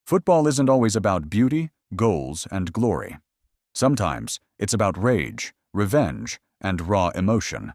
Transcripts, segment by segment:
Football isn't always about beauty, goals, and glory. Sometimes it's about rage, revenge, and raw emotion.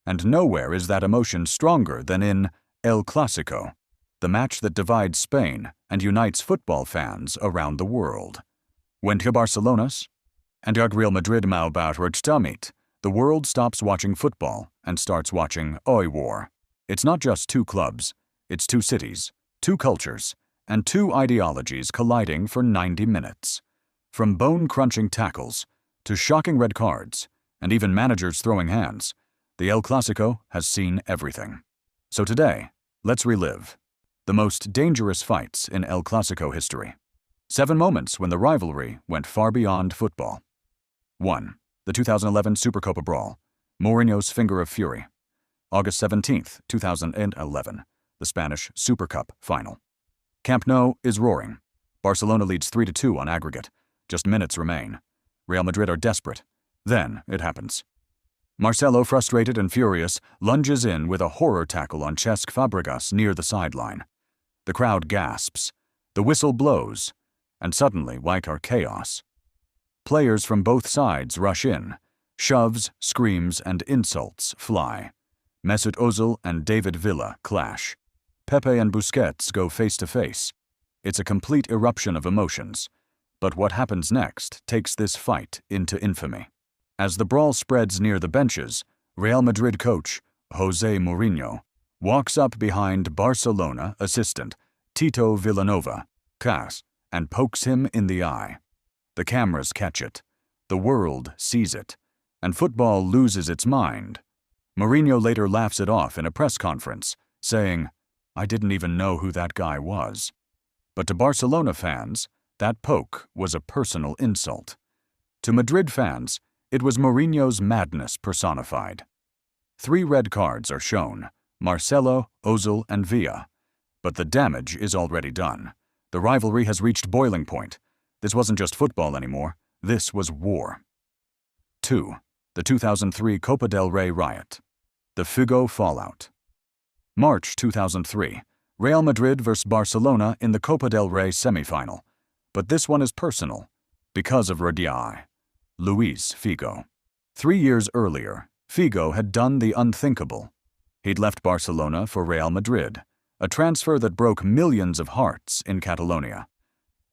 And nowhere is that emotion stronger than in El Clásico, the match that divides Spain and unites football fans around the world. When Barcelona's and Real Madrid and Barcelona meet, the world stops watching football and starts watching Oi War. It's not just two clubs, it's two cities, two cultures, and two ideologies colliding for 90 minutes. From bone-crunching tackles to shocking red cards and even managers throwing hands, the El Clásico has seen everything. So today, let's relive the most dangerous fights in El Clásico history. 7 moments when the rivalry went far beyond football. 1. The 2011 Super Copa brawl, Mourinho's Finger of Fury. August 17, 2011, the Spanish Super Cup final. Camp Nou is roaring. Barcelona leads 3-2 on aggregate. Just minutes remain. Real Madrid are desperate. Then it happens. Marcelo, frustrated and furious, lunges in with a horror tackle on Cesc Fabregas near the sideline. The crowd gasps. The whistle blows. And suddenly, like our chaos, players from both sides rush in. Shoves, screams, and insults fly. Mesut Ozil and David Villa clash. Pepe and Busquets go face-to-face. It's a complete eruption of emotions. But what happens next takes this fight into infamy. As the brawl spreads near the benches, Real Madrid coach José Mourinho walks up behind Barcelona assistant Tito Vilanova, Cas, and pokes him in the eye. The cameras catch it. The world sees it. And football loses its mind. Mourinho later laughs it off in a press conference, saying, "I didn't even know who that guy was." But to Barcelona fans, that poke was a personal insult. To Madrid fans, it was Mourinho's madness personified. 3 red cards are shown, Marcelo, Ozil, and Villa. But the damage is already done. The rivalry has reached boiling point. This wasn't just football anymore, this was war. 2. The 2003 Copa del Rey riot. The Figo fallout. March 2003, Real Madrid vs. Barcelona in the Copa del Rey semifinal. But this one is personal, because of Luis Figo. 3 years earlier, Figo had done the unthinkable. He'd left Barcelona for Real Madrid, a transfer that broke millions of hearts in Catalonia.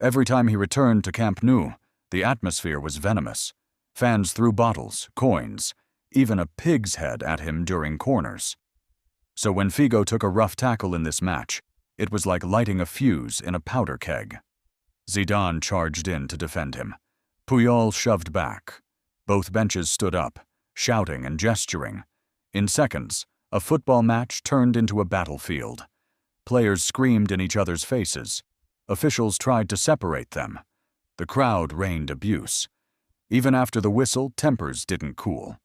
Every time he returned to Camp Nou, the atmosphere was venomous. Fans threw bottles, coins, even a pig's head at him during corners. So when Figo took a rough tackle in this match, it was like lighting a fuse in a powder keg. Zidane charged in to defend him. Puyol shoved back. Both benches stood up, shouting and gesturing. In seconds, a football match turned into a battlefield. Players screamed in each other's faces. Officials tried to separate them. The crowd rained abuse. Even after the whistle, tempers didn't cool.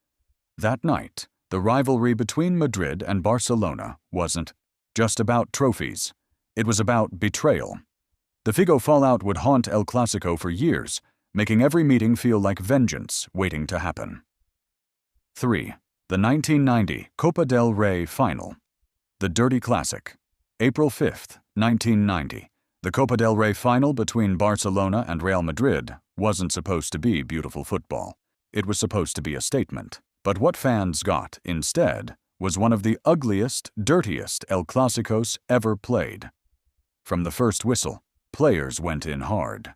That night, the rivalry between Madrid and Barcelona wasn't just about trophies. It was about betrayal. The Figo fallout would haunt El Clásico for years, making every meeting feel like vengeance waiting to happen. 3. The 1990 Copa del Rey final. The Dirty Classic. April 5, 1990. The Copa del Rey final between Barcelona and Real Madrid wasn't supposed to be beautiful football. It was supposed to be a statement. But what fans got, instead, was one of the ugliest, dirtiest El Clásicos ever played. From the first whistle, players went in hard.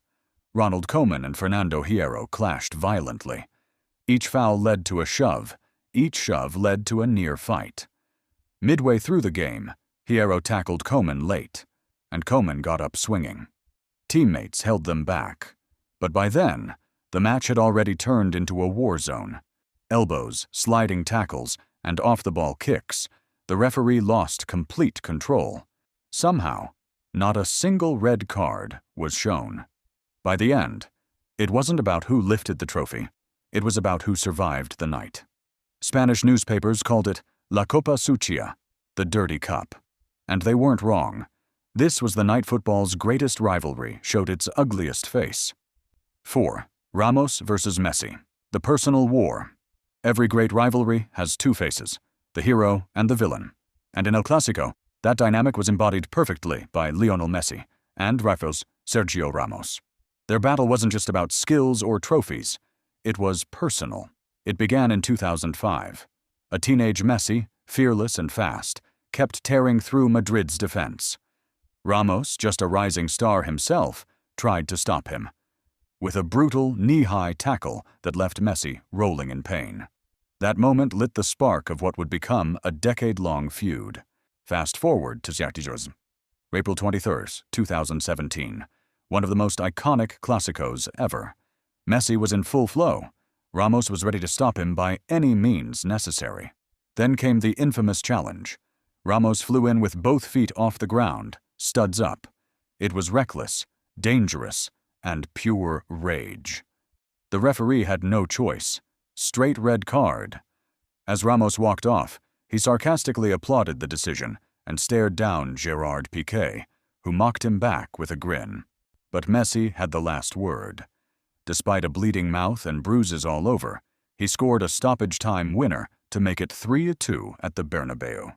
Ronald Koeman and Fernando Hierro clashed violently. Each foul led to a shove. Each shove led to a near fight. Midway through the game, Hierro tackled Koeman late, and Koeman got up swinging. Teammates held them back. But by then, the match had already turned into a war zone. Elbows, sliding tackles, and off-the-ball kicks. The referee lost complete control. Somehow, not a single red card was shown. By the end, it wasn't about who lifted the trophy. It was about who survived the night. Spanish newspapers called it La Copa Sucia, the Dirty Cup. And they weren't wrong. This was the night football's greatest rivalry showed its ugliest face. 4. Ramos vs. Messi. The personal war. Every great rivalry has 2 faces, the hero and the villain. And in El Clásico, that dynamic was embodied perfectly by Lionel Messi and rivals Sergio Ramos. Their battle wasn't just about skills or trophies. It was personal. It began in 2005. A teenage Messi, fearless and fast, kept tearing through Madrid's defense. Ramos, just a rising star himself, tried to stop him, with a brutal, knee-high tackle that left Messi rolling in pain. That moment lit the spark of what would become a decade-long feud. Fast forward to Clásico. April 23, 2017. One of the most iconic Clásicos ever. Messi was in full flow. Ramos was ready to stop him by any means necessary. Then came the infamous challenge. Ramos flew in with both feet off the ground, studs up. It was reckless, dangerous, and pure rage. The referee had no choice. Straight red card. As Ramos walked off, he sarcastically applauded the decision and stared down Gerard Piqué, who mocked him back with a grin. But Messi had the last word. Despite a bleeding mouth and bruises all over, he scored a stoppage-time winner to make it 3-2 at the Bernabeu.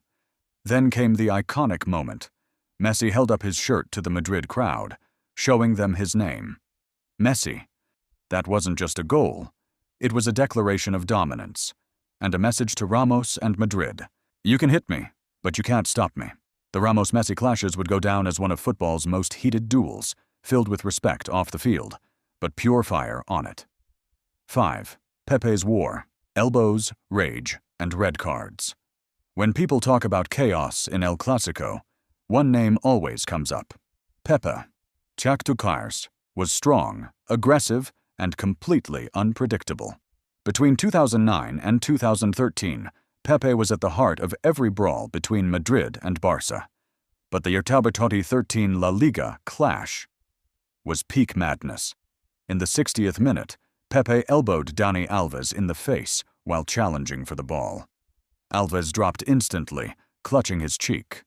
Then came the iconic moment. Messi held up his shirt to the Madrid crowd, showing them his name. Messi. That wasn't just a goal. It was a declaration of dominance, and a message to Ramos and Madrid. You can hit me, but you can't stop me. The Ramos-Messi clashes would go down as one of football's most heated duels, filled with respect off the field, but pure fire on it. 5. Pepe's War. Elbows, rage, and red cards. When people talk about chaos in El Clásico, one name always comes up. Pepe. Chactucars was strong, aggressive, and completely unpredictable. Between 2009 and 2013, Pepe was at the heart of every brawl between Madrid and Barca. But the Hierro 2013 La Liga clash was peak madness. In the 60th minute, Pepe elbowed Dani Alves in the face while challenging for the ball. Alves dropped instantly, clutching his cheek.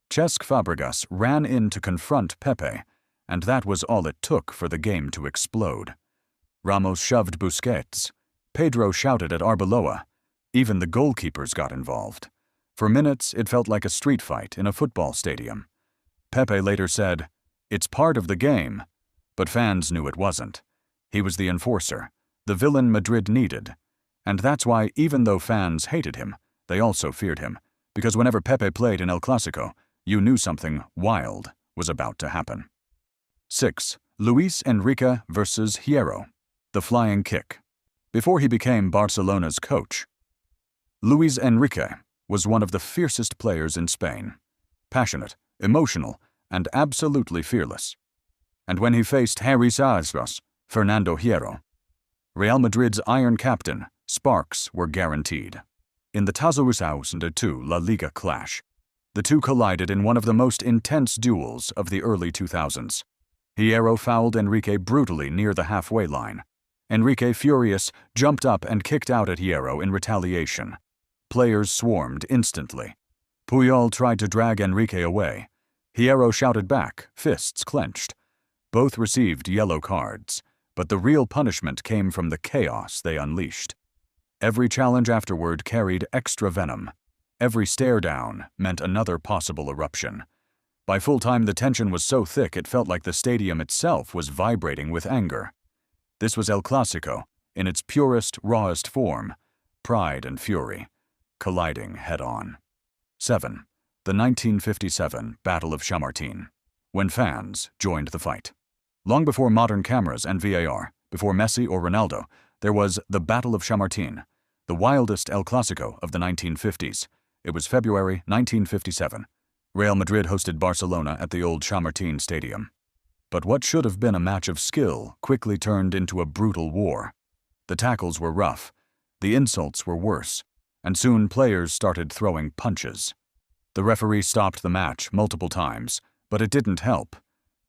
Cesc Fabregas ran in to confront Pepe, and that was all it took for the game to explode. Ramos shoved Busquets. Pedro shouted at Arbeloa. Even the goalkeepers got involved. For minutes, it felt like a street fight in a football stadium. Pepe later said, "It's part of the game," but fans knew it wasn't. He was the enforcer, the villain Madrid needed. And that's why, even though fans hated him, they also feared him, because whenever Pepe played in El Clásico, you knew something wild was about to happen. 6. Luis Enrique versus Hierro. The flying kick. Before he became Barcelona's coach, Luis Enrique was one of the fiercest players in Spain. Passionate, emotional, and absolutely fearless. And when he faced Harry's Fernando Hierro, Real Madrid's iron captain, sparks were guaranteed. In the 2002 La Liga clash, the two collided in one of the most intense duels of the early 2000s. Hierro fouled Enrique brutally near the halfway line. Enrique, furious, jumped up and kicked out at Hierro in retaliation. Players swarmed instantly. Puyol tried to drag Enrique away. Hierro shouted back, fists clenched. Both received yellow cards, but the real punishment came from the chaos they unleashed. Every challenge afterward carried extra venom. Every stare-down meant another possible eruption. By full time, the tension was so thick it felt like the stadium itself was vibrating with anger. This was El Clásico, in its purest, rawest form, pride and fury, colliding head-on. 7. The 1957 Battle of Chamartin, when fans joined the fight. Long before modern cameras and VAR, before Messi or Ronaldo, there was the Battle of Chamartin, the wildest El Clásico of the 1950s. It was February 1957. Real Madrid hosted Barcelona at the old Chamartin Stadium. But what should have been a match of skill quickly turned into a brutal war. The tackles were rough, the insults were worse, and soon players started throwing punches. The referee stopped the match multiple times, but it didn't help.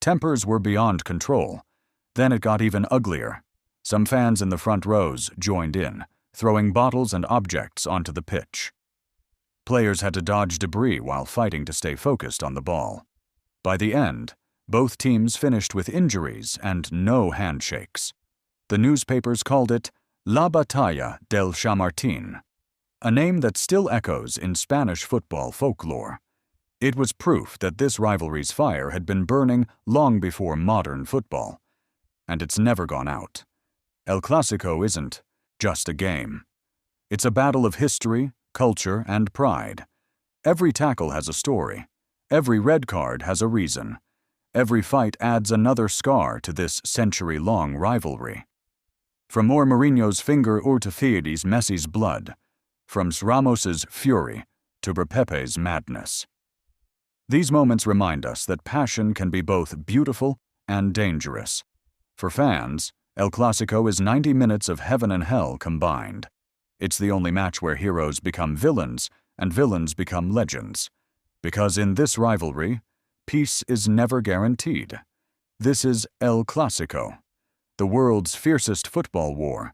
Tempers were beyond control. Then it got even uglier. Some fans in the front rows joined in, throwing bottles and objects onto the pitch. Players had to dodge debris while fighting to stay focused on the ball. By the end, both teams finished with injuries and no handshakes. The newspapers called it La Batalla del Chamartin, a name that still echoes in Spanish football folklore. It was proof that this rivalry's fire had been burning long before modern football. And it's never gone out. El Clásico isn't just a game. It's a battle of history, culture, and pride. Every tackle has a story. Every red card has a reason. Every fight adds another scar to this century-long rivalry. From Mourinho's finger to Messi's blood. From Ramos's fury to Pepe's madness. These moments remind us that passion can be both beautiful and dangerous. For fans, El Clásico is 90 minutes of heaven and hell combined. It's the only match where heroes become villains and villains become legends. Because in this rivalry, peace is never guaranteed. This is El Clásico, the world's fiercest football war,